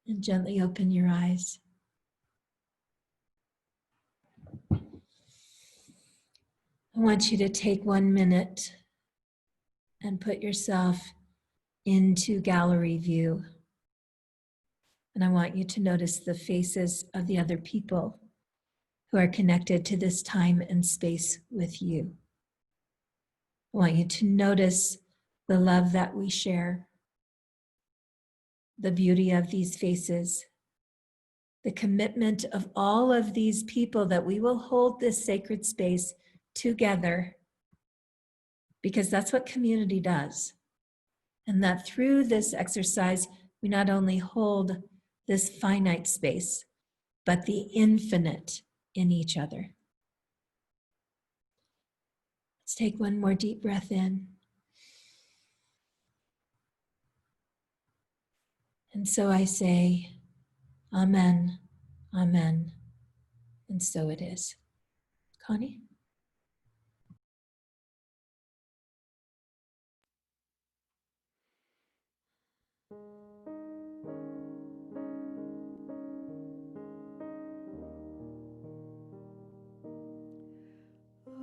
And gently open your eyes. I want you to take 1 minute and put yourself into gallery view. And I want you to notice the faces of the other people who are connected to this time and space with you. I want you to notice the love that we share, the beauty of these faces, the commitment of all of these people that we will hold this sacred space together, because that's what community does. And that through this exercise, we not only hold this finite space, but the infinite in each other. Let's take one more deep breath in. And so I say, Amen, Amen, and so it is. Connie?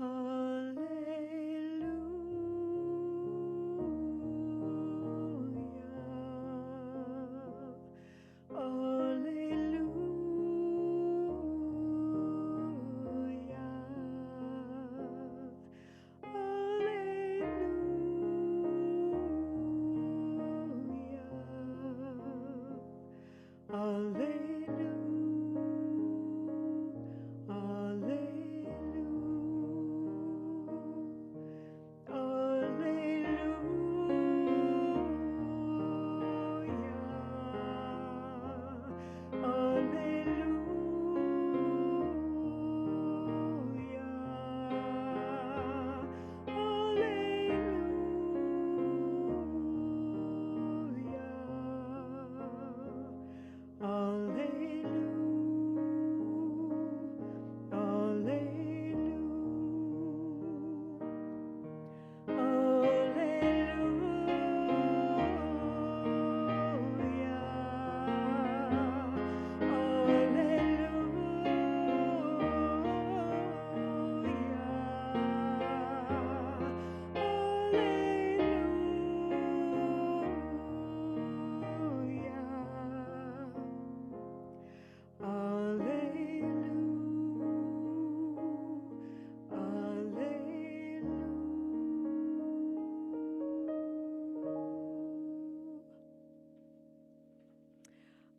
Alleluia.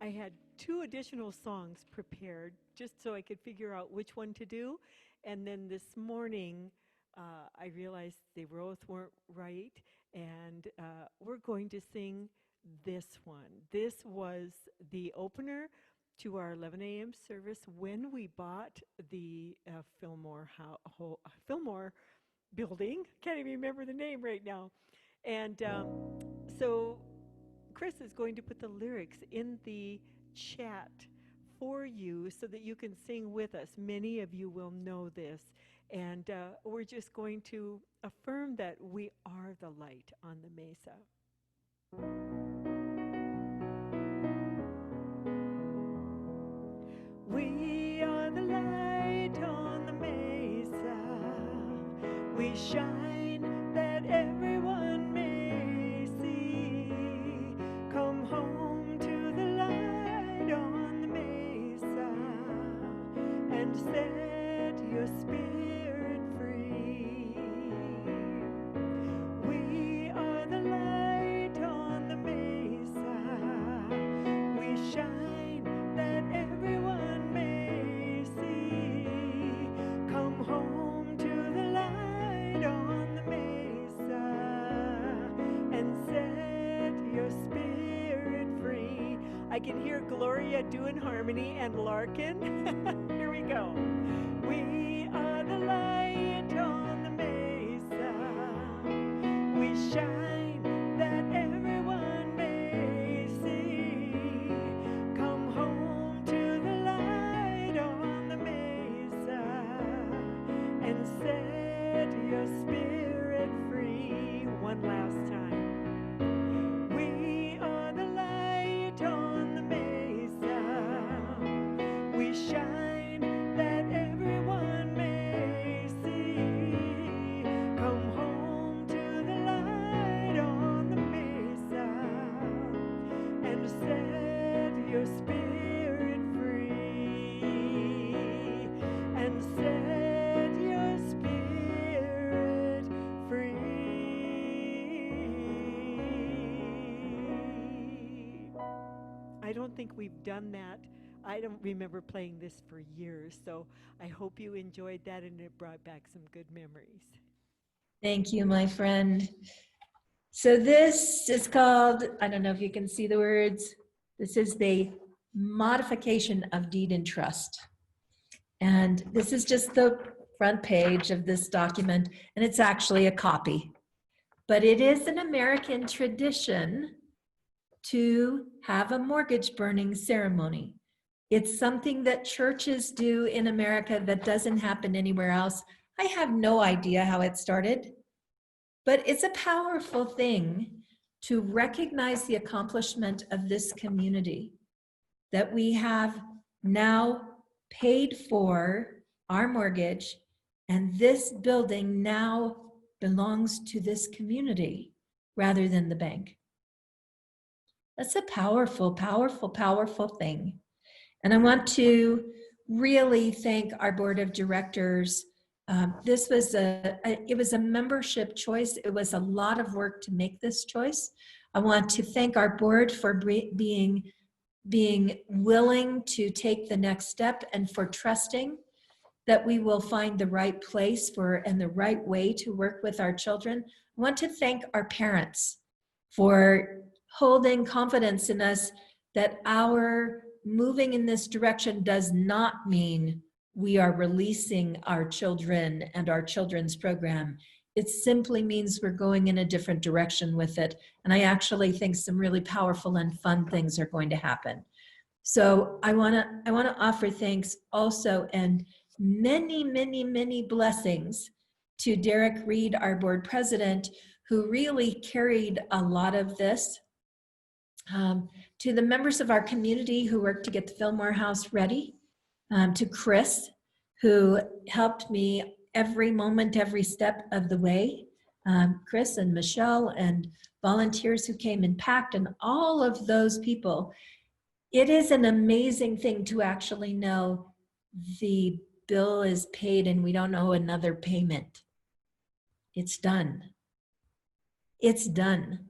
I had two additional songs prepared just so I could figure out which one to do. And then this morning, I realized they both weren't right. And we're going to sing this one. This was the opener to our 11 a.m. service when we bought the Fillmore building. Can't even remember the name right now. And so Chris is going to put the lyrics in the chat for you so that you can sing with us. Many of you will know this. And we're just going to affirm that we are the light on the mesa. We are the light on the mesa. We shine that everyone may see. Come home to the light on the mesa and set your spirit free. We are the light on the mesa. We shine that everyone may see. Come home to the light on the mesa and set your spirit free. I can hear Gloria doing harmony and Larkin. Here we go. We are the light on the mesa. We shine that everyone may see. Come home to the light on the mesa and set your spirit free. One last time. We are the light on the mesa. We shine that everyone may see. Come home to the light on the mesa and set your spirit free. And set your spirit free. I don't think we've done that. I don't remember playing this for years, so I hope you enjoyed that and it brought back some good memories. Thank you, my friend. So this is called, I don't know if you can see the words. This is the modification of deed in trust. And this is just the front page of this document, and it's actually a copy. But it is an American tradition to have a mortgage burning ceremony. It's something that churches do in America that doesn't happen anywhere else. I have no idea how it started, but it's a powerful thing to recognize the accomplishment of this community, that we have now paid for our mortgage, and this building now belongs to this community rather than the bank. That's a powerful, powerful, powerful thing. And I want to really thank our board of directors. This was it was a membership choice. It was a lot of work to make this choice. I want to thank our board for being willing to take the next step and for trusting that we will find the right place for and the right way to work with our children. I want to thank our parents for holding confidence in us that our moving in this direction does not mean we are releasing our children and our children's program. It simply means we're going in a different direction with it. And I actually think some really powerful and fun things are going to happen. So I wanna offer thanks also and many, many, many blessings to Derek Reed, our board president, who really carried a lot of this. To the members of our community who worked to get the Fillmore House ready, to Chris, who helped me every moment, every step of the way, Chris and Michelle and volunteers who came and packed, and all of those people. It is an amazing thing to actually know the bill is paid and we don't owe another payment. It's done. It's done.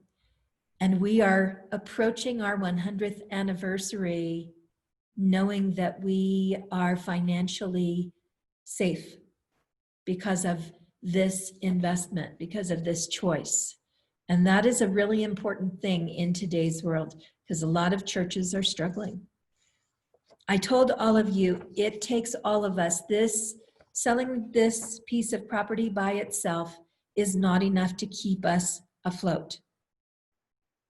And we are approaching our 100th anniversary knowing that we are financially safe because of this investment, because of this choice. And that is a really important thing in today's world because a lot of churches are struggling. I told all of you, it takes all of us. Selling this piece of property by itself is not enough to keep us afloat.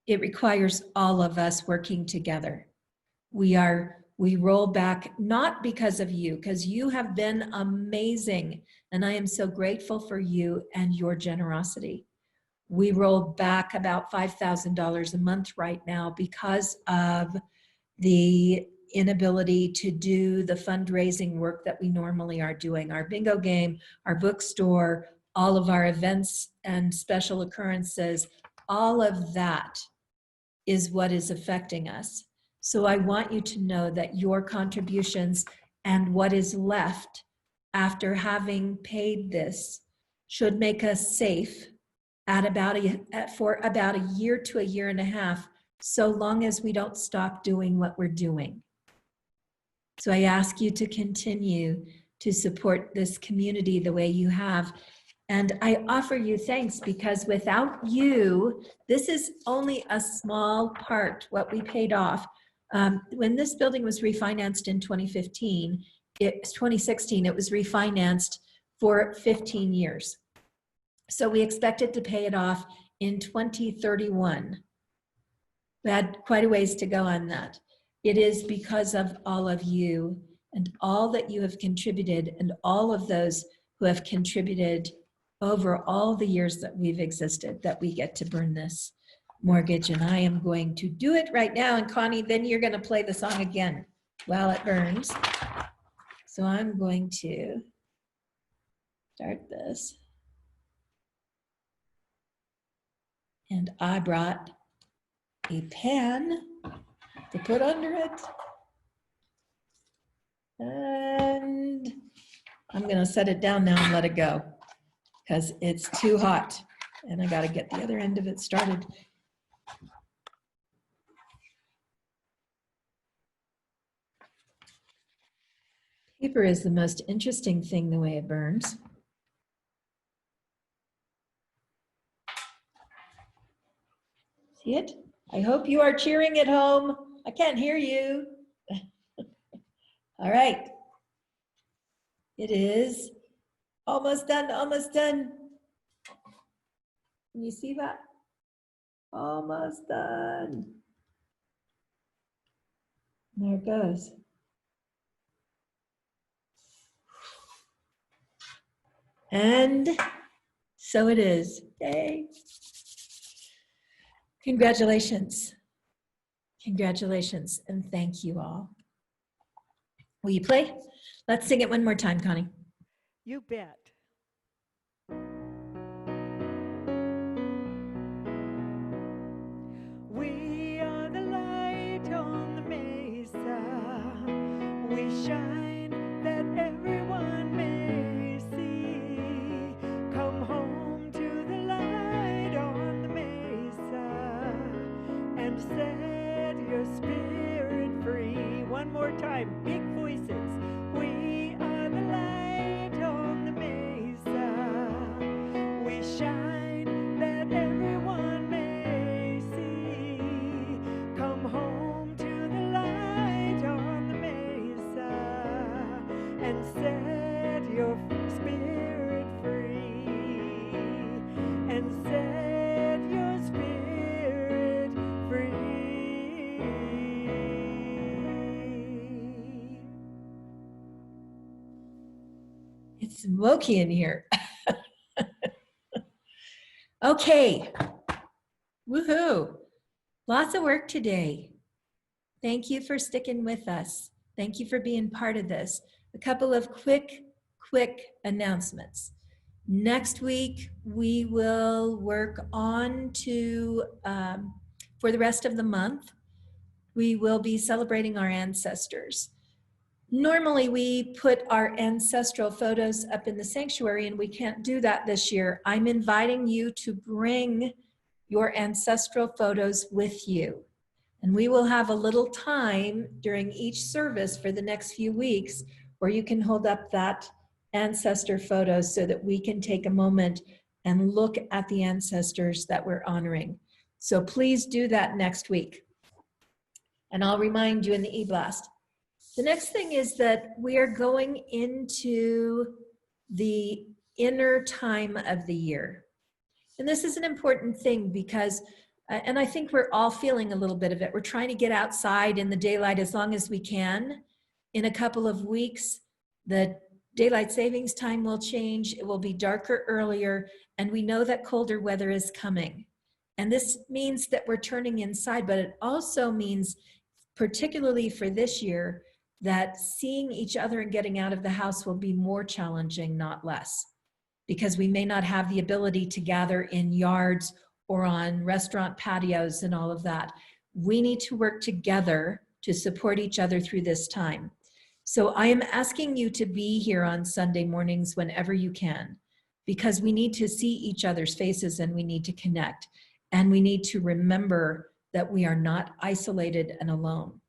It requires all of us working together. We roll back, not because of you, because you have been amazing. And I am so grateful for you and your generosity. We roll back about $5,000 a month right now because of the inability to do the fundraising work that we normally are doing. Our bingo game, our bookstore, all of our events and special occurrences, all of that is what is affecting us. So I want you to know that your contributions and what is left after having paid this should make us safe for about a year to a year and a half, so long as we don't stop doing what we're doing. So I ask you to continue to support this community the way you have. And I offer you thanks because without you, this is only a small part what we paid off. When this building was refinanced in 2016, it was refinanced for 15 years. So we expected to pay it off in 2031. We had quite a ways to go on that. It is because of all of you and all that you have contributed and all of those who have contributed over all the years that we've existed that we get to burn this mortgage. And I am going to do it right now. And Connie, then you're going to play the song again while it burns. So I'm going to start this. And I brought a pen to put under it. And I'm going to set it down now and let it go because it's too hot and I got to get the other end of it started. Paper is the most interesting thing the way it burns. See it? I hope you are cheering at home. I can't hear you. All right. It is almost done, almost done. Can you see that? Almost done. There it goes. And so it is. Yay. Congratulations. Congratulations, and thank you all. Will you play? Let's sing it one more time, Connie. You bet. We are the light on the mesa. We shine that everyone may see. Come home to the light on the mesa and set your spirit free. One more time, big voices. We are the light on the mesa. We shine that everyone may see. Come home to the light on the mesa and set your spirit free. And set your spirit free. It's smoky in here. Okay. Woohoo. Lots of work today. Thank you for sticking with us. Thank you for being part of this. A couple of quick announcements. Next week, we will work on to, for the rest of the month, we will be celebrating our ancestors. Normally, we put our ancestral photos up in the sanctuary, and we can't do that this year. I'm inviting you to bring your ancestral photos with you. And we will have a little time during each service for the next few weeks where you can hold up that ancestor photos so that we can take a moment and look at the ancestors that we're honoring. So please do that next week. And I'll remind you in the e-blast. The next thing is that we are going into the inner time of the year. And this is an important thing because, and I think we're all feeling a little bit of it. We're trying to get outside in the daylight as long as we can. In a couple of weeks, the daylight savings time will change. It will be darker earlier, and we know that colder weather is coming. And this means that we're turning inside, but it also means, particularly for this year, that seeing each other and getting out of the house will be more challenging, not less, because we may not have the ability to gather in yards or on restaurant patios and all of that. We need to work together to support each other through this time. So I am asking you to be here on Sunday mornings whenever you can, because we need to see each other's faces and we need to connect. And we need to remember that we are not isolated and alone.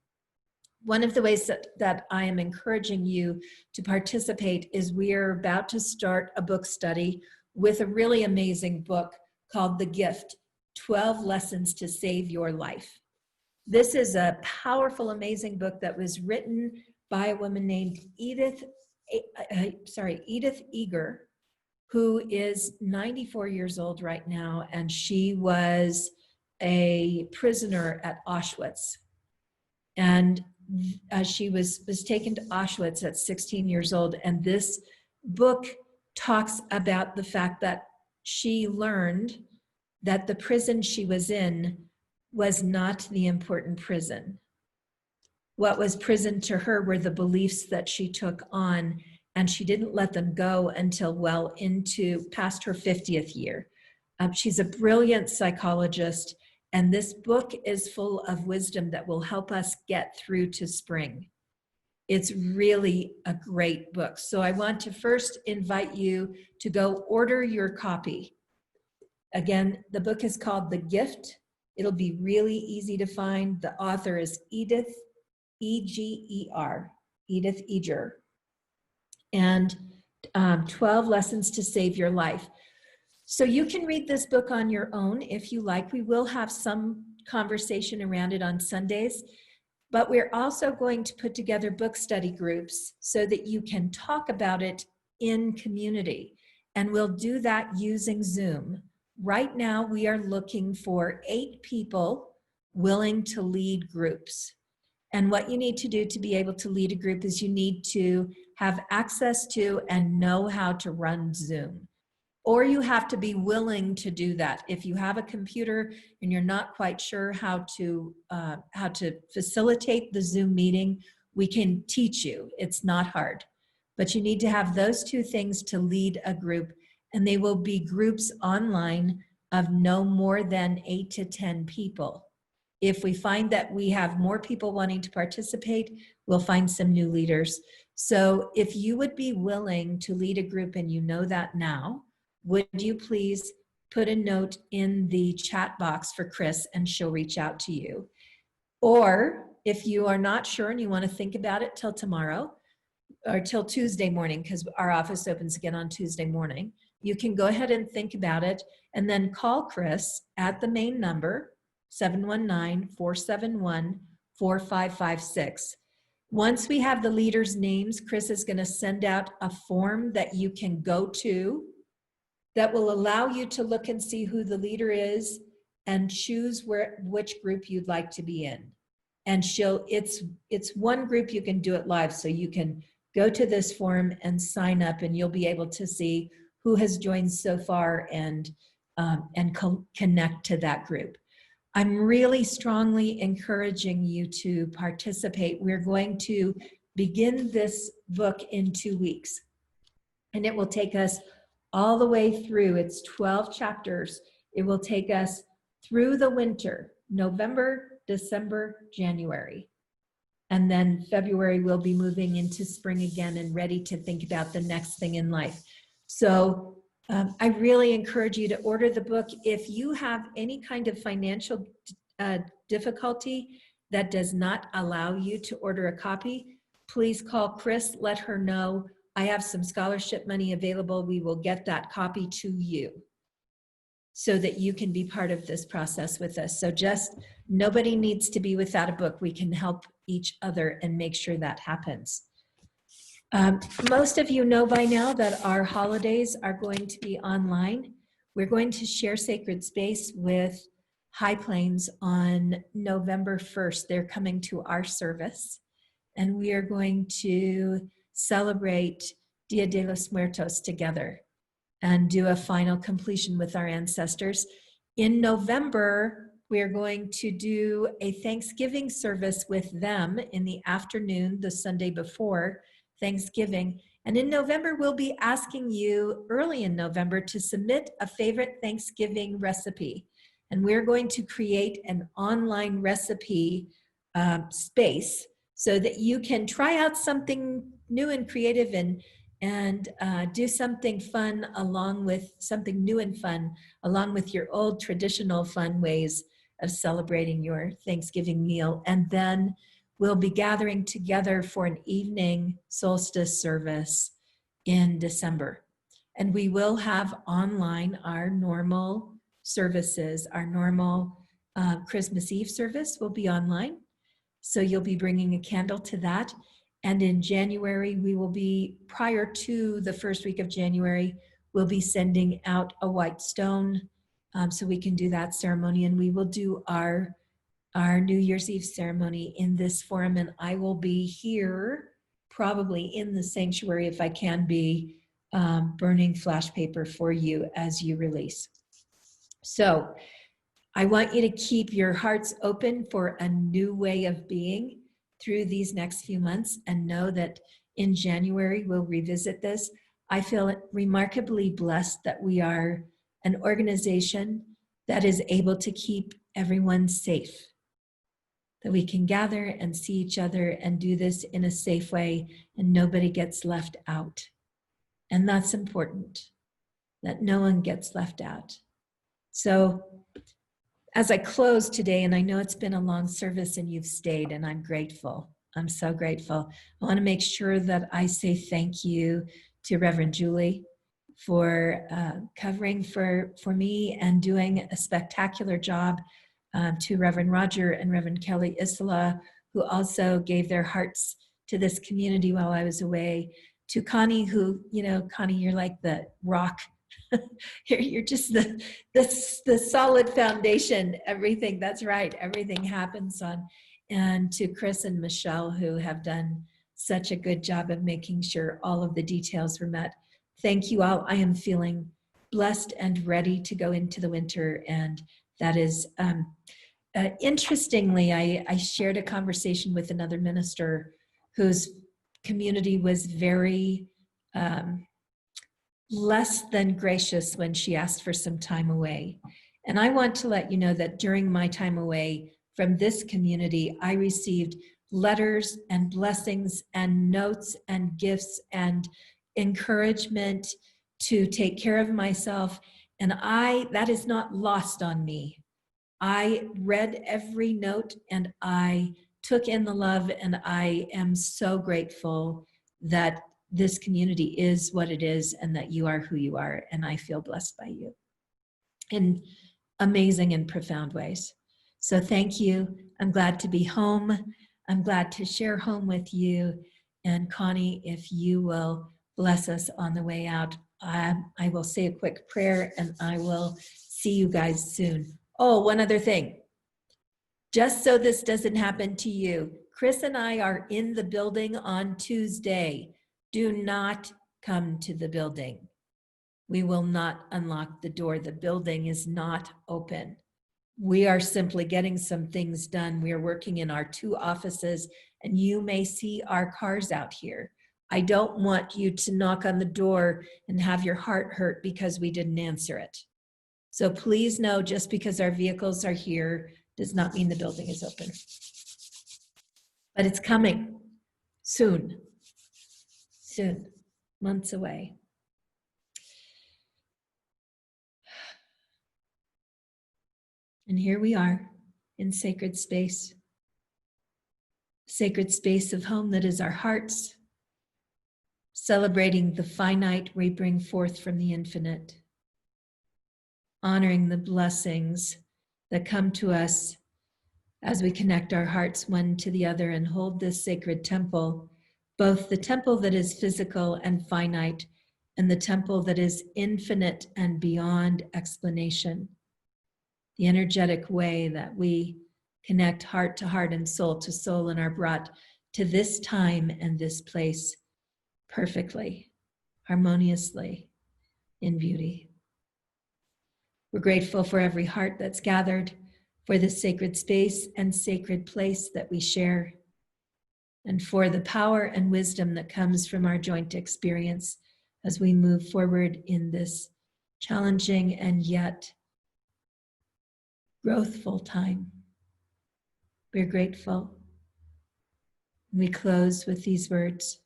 One of the ways that I am encouraging you to participate is we are about to start a book study with a really amazing book called The Gift, 12 Lessons to Save Your Life. This is a powerful, amazing book that was written by a woman named Edith Eger, who is 94 years old right now, and she was a prisoner at Auschwitz. And she was taken to Auschwitz at 16 years old. And this book talks about the fact that she learned that the prison she was in was not the important prison. What was prison to her were the beliefs that she took on, and she didn't let them go until well into past her 50th year. She's a brilliant psychologist, and this book is full of wisdom that will help us get through to spring. It's really a great book. So I want to first invite you to go order your copy. Again, the book is called The Gift. It'll be really easy to find. The author is Edith, E-G-E-R, Edith Eger. And 12 Lessons to Save Your Life. So you can read this book on your own if you like. We will have some conversation around it on Sundays, but we're also going to put together book study groups so that you can talk about it in community. And we'll do that using Zoom. Right now, we are looking for 8 people willing to lead groups. And what you need to do to be able to lead a group is you need to have access to and know how to run Zoom. Or you have to be willing to do that. If you have a computer and you're not quite sure how to facilitate the Zoom meeting, we can teach you. It's not hard. But you need to have those 2 things to lead a group. And they will be groups online of no more than 8 to 10 people. If we find that we have more people wanting to participate, we'll find some new leaders. So if you would be willing to lead a group and you know that now, would you please put a note in the chat box for Chris and she'll reach out to you. Or if you are not sure and you want to think about it till tomorrow or till Tuesday morning, because our office opens again on Tuesday morning, you can go ahead and think about it and then call Chris at the main number, 719-471-4556. Once we have the leaders' names, Chris is going to send out a form that you can go to that will allow you to look and see who the leader is and choose which group you'd like to be in. And it's one group, you can do it live, so you can go to this form and sign up, and you'll be able to see who has joined so far and connect to that group. I'm really strongly encouraging you to participate. We're going to begin this book in 2 weeks, and it will take us all the way through. It's 12 chapters. It will take us through the winter, November, December, January. And then February, we'll be moving into spring again and ready to think about the next thing in life. So I really encourage you to order the book. If you have any kind of financial difficulty that does not allow you to order a copy, please call Chris, let her know. I have some scholarship money available. We will get that copy to you so that you can be part of this process with us. So just, nobody needs to be without a book. We can help each other and make sure that happens. Most of you know by now that our holidays are going to be online. We're going to share Sacred Space with High Plains on November 1st. They're coming to our service, and we are going to celebrate Dia de los Muertos together and do a final completion with our ancestors. In November, we're going to do a Thanksgiving service with them in the afternoon, the Sunday before Thanksgiving. And in November, we'll be asking you early in November to submit a favorite Thanksgiving recipe. And we're going to create an online recipe space so that you can try out something new and creative and do something fun along with something new and fun along with your old traditional fun ways of celebrating your Thanksgiving meal. And then we'll be gathering together for an evening solstice service in December. And we will have online our normal services. Our normal Christmas Eve service will be online. So you'll be bringing a candle to that. And in January, we will be, prior to the first week of January, we'll be sending out a white stone so we can do that ceremony. And we will do our New Year's Eve ceremony in this forum. And I will be here, probably in the sanctuary if I can be, burning flash paper for you as you release. So I want you to keep your hearts open for a new way of being through these next few months, and know that in January we'll revisit this. I feel remarkably blessed that we are an organization that is able to keep everyone safe, that we can gather and see each other and do this in a safe way and nobody gets left out. And that's important, that no one gets left out. So as I close today, and I know it's been a long service and you've stayed, and I'm grateful. I'm so grateful. I want to make sure that I say thank you to Reverend Julie for covering for me and doing a spectacular job, to Reverend Roger and Reverend Kelly Isola, who also gave their hearts to this community while I was away, to Connie, who, you know, Connie, you're like the rock. You're just the solid foundation. Everything, that's right, everything happens on. And to Chris and Michelle, who have done such a good job of making sure all of the details were met. Thank you all. I am feeling blessed and ready to go into the winter. And that is, interestingly, I shared a conversation with another minister whose community was very, less than gracious when she asked for some time away. And I want to let you know that during my time away from this community, I received letters and blessings and notes and gifts and encouragement to take care of myself. And that is not lost on me. I read every note and I took in the love, and I am so grateful that this community is what it is and that you are who you are. And I feel blessed by you in amazing and profound ways. So thank you. I'm glad to be home. I'm glad to share home with you. And Connie, if you will bless us on the way out, I will say a quick prayer and I will see you guys soon. Oh, one other thing. Just so this doesn't happen to you, Chris and I are in the building on Tuesday. Do not come to the building. We will not unlock the door. The building is not open. We are simply getting some things done. We are working in our 2 offices, and you may see our cars out here. I don't want you to knock on the door and have your heart hurt because we didn't answer it. So please know, just because our vehicles are here does not mean the building is open. But it's coming soon, months away. And here we are in sacred space of home that is our hearts, celebrating the finite we bring forth from the infinite, honoring the blessings that come to us as we connect our hearts one to the other and hold this sacred temple, both the temple that is physical and finite, and the temple that is infinite and beyond explanation. The energetic way that we connect heart to heart and soul to soul and are brought to this time and this place perfectly, harmoniously, in beauty. We're grateful for every heart that's gathered, for this sacred space and sacred place that we share, and for the power and wisdom that comes from our joint experience as we move forward in this challenging and yet growthful time. We're grateful. We close with these words,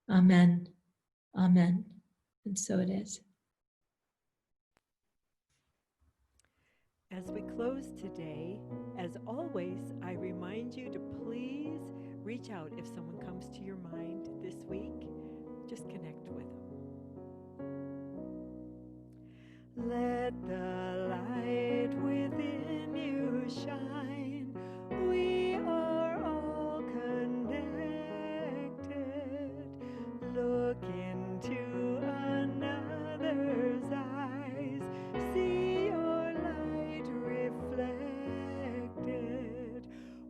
Amen, Amen, and so it is. As we close today, as always, I remind you to please reach out if someone comes to your mind this week. Just connect with them. Let the light within you shine. We are all connected. Look into another's eyes. See your light reflected.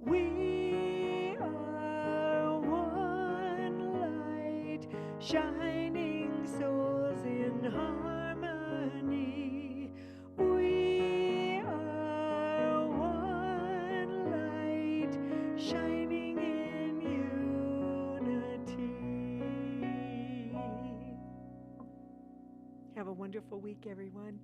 We are one light, shining souls in harmony. We are one light, shining in unity. Have a wonderful week, everyone.